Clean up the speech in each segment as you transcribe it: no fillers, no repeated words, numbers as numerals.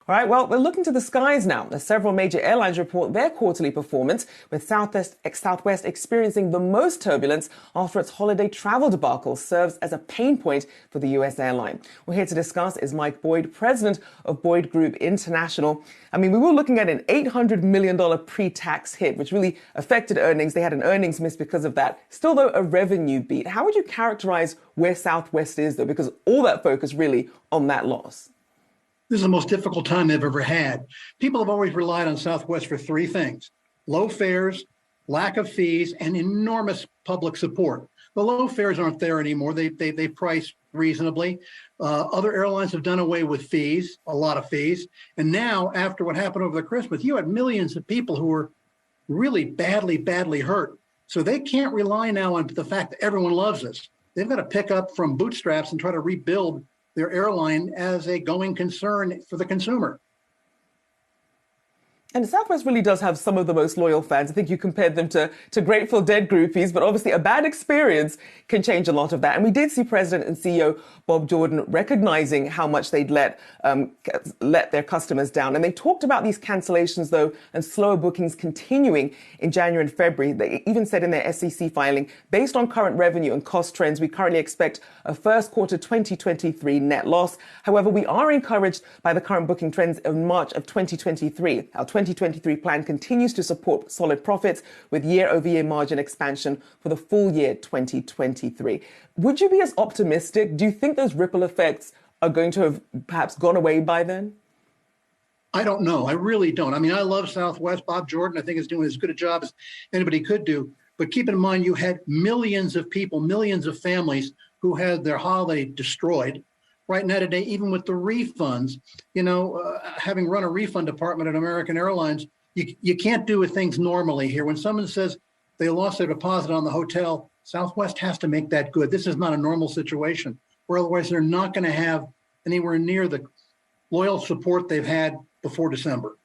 All right, well, we're looking to the skies now as several major airlines report their quarterly performance, with Southwest experiencing the most turbulence after its holiday travel debacle serves as a pain point for the U.S. airline. We're here to discuss is Mike Boyd, president of Boyd Group International. I mean, we were looking at an $800 million pre-tax hit, which really affected earnings. They had an earnings miss because of that. Still, though, a revenue beat. How would you characterize where Southwest is, though? Because all that focus really on that loss. This is the most difficult time they've ever had. People have always relied on Southwest for three things: low fares, lack of fees, and enormous public support. The low fares aren't there anymore. They price reasonably. Other airlines have done away with fees, a lot of fees. And now, after what happened over the Christmas, you had millions of people who were really badly hurt. So they can't rely now on the fact that everyone loves us. They've got to pick up from bootstraps and try to rebuild their airline as a going concern for the consumer. And Southwest really does have some of the most loyal fans. I think you compared them to Grateful Dead groupies, but obviously a bad experience can change a lot of that. And we did see President and CEO Bob Jordan recognizing how much they'd let their customers down. And they talked about these cancellations, though, and slower bookings continuing in January and February. They even said in their SEC filing, based on current revenue and cost trends, we currently expect a first quarter 2023 net loss. However, we are encouraged by the current booking trends in March of 2023. Our 2023 plan continues to support solid profits with year-over-year margin expansion for the full year 2023. Would you be as optimistic? Do you think those ripple effects are going to have perhaps gone away by then? I don't know. I really don't. I mean, I love Southwest. Bob Jordan, I think, is doing as good a job as anybody could do. But keep in mind, you had millions of people, millions of families who had their holiday destroyed. Right now today, even with the refunds, having run a refund department at American Airlines, you can't do things normally here. When someone says they lost their deposit on the hotel, Southwest has to make that good. This is not a normal situation, where otherwise they're not going to have anywhere near the loyal support they've had before December.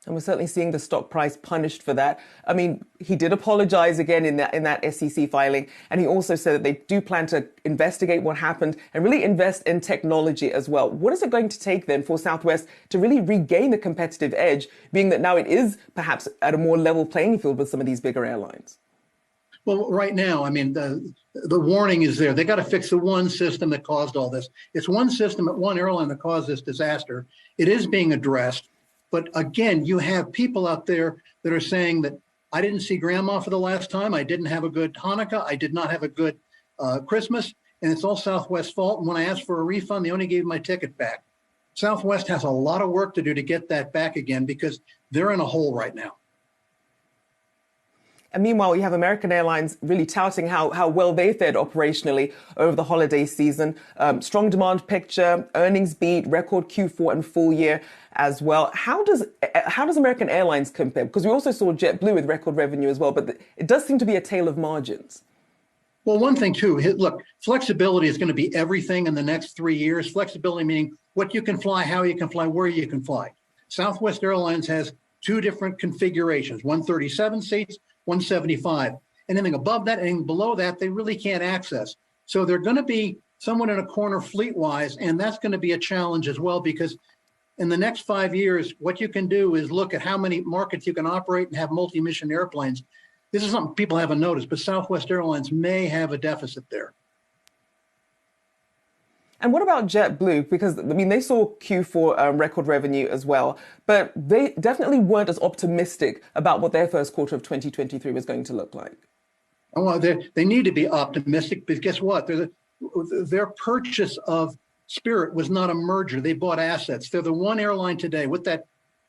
And we're certainly seeing the stock price punished for that. I mean, he did apologize again in that SEC filing. And he also said that they do plan to investigate what happened and really invest in technology as well. What is it going to take then for Southwest to really regain the competitive edge, being that now it is perhaps at a more level playing field with some of these bigger airlines? Well, right now, I mean, the warning is there. They got to fix the one system that caused all this. It's one system at one airline that caused this disaster. It is being addressed. But again, you have people out there that are saying that I didn't see grandma for the last time. I didn't have a good Hanukkah. I did not have a good Christmas. And it's all Southwest's fault. And when I asked for a refund, they only gave my ticket back. Southwest has a lot of work to do to get that back again because they're in a hole right now. And meanwhile, you have American Airlines really touting how well they fared operationally over the holiday season. Strong demand picture, earnings beat, record Q4 and full year as well. How does American Airlines compare? Because we also saw JetBlue with record revenue as well, but it does seem to be a tale of margins. Well, one thing too, look, flexibility is going to be everything in the next 3 years. Flexibility meaning what you can fly, how you can fly, where you can fly. Southwest Airlines has two different configurations, 137 seats, 175. Anything above that, anything below that, they really can't access. So they're going to be somewhat in a corner fleet-wise, and that's going to be a challenge as well because in the next 5 years, what you can do is look at how many markets you can operate and have multi-mission airplanes. This is something people haven't noticed, but Southwest Airlines may have a deficit there. And what about JetBlue? Because, I mean, they saw Q4 record revenue as well, but they definitely weren't as optimistic about what their first quarter of 2023 was going to look like. Well, they need to be optimistic because guess what? Their purchase of Spirit was not a merger. They bought assets. They're the one airline today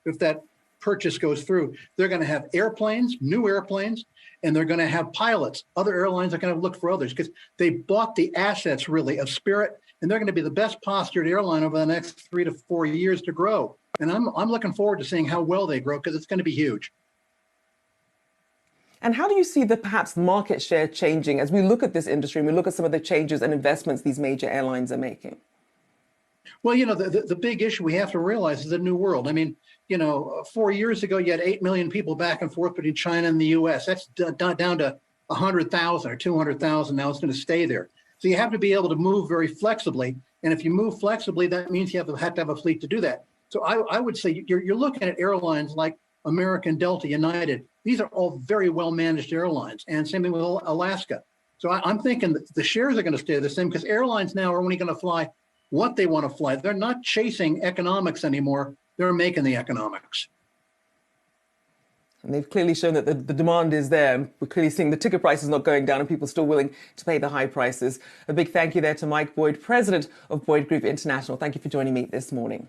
if that purchase goes through, they're going to have airplanes, new airplanes, and they're going to have pilots. Other airlines are going to look for others because they bought the assets really of Spirit, and they're going to be the best postured airline over the next 3 to 4 years to grow. And I'm looking forward to seeing how well they grow because it's going to be huge. And how do you see the perhaps market share changing as we look at this industry and we look at some of the changes and investments these major airlines are making? Well, the big issue we have to realize is the new world. I mean, 4 years ago, you had 8 million people back and forth between China and the U.S. That's down to 100,000 or 200,000. Now it's going to stay there. So you have to be able to move very flexibly. And if you move flexibly, that means you have to have a fleet to do that. So I would say you're looking at airlines like American, Delta, United. These are all very well managed airlines, and same thing with Alaska. So I'm thinking that the shares are going to stay the same because airlines now are only going to fly what they want to fly. They're not chasing economics anymore. They're making the economics. And they've clearly shown that the demand is there. We're clearly seeing the ticket prices not going down and people still willing to pay the high prices. A big thank you there to Mike Boyd, president of Boyd Group International. Thank you for joining me this morning.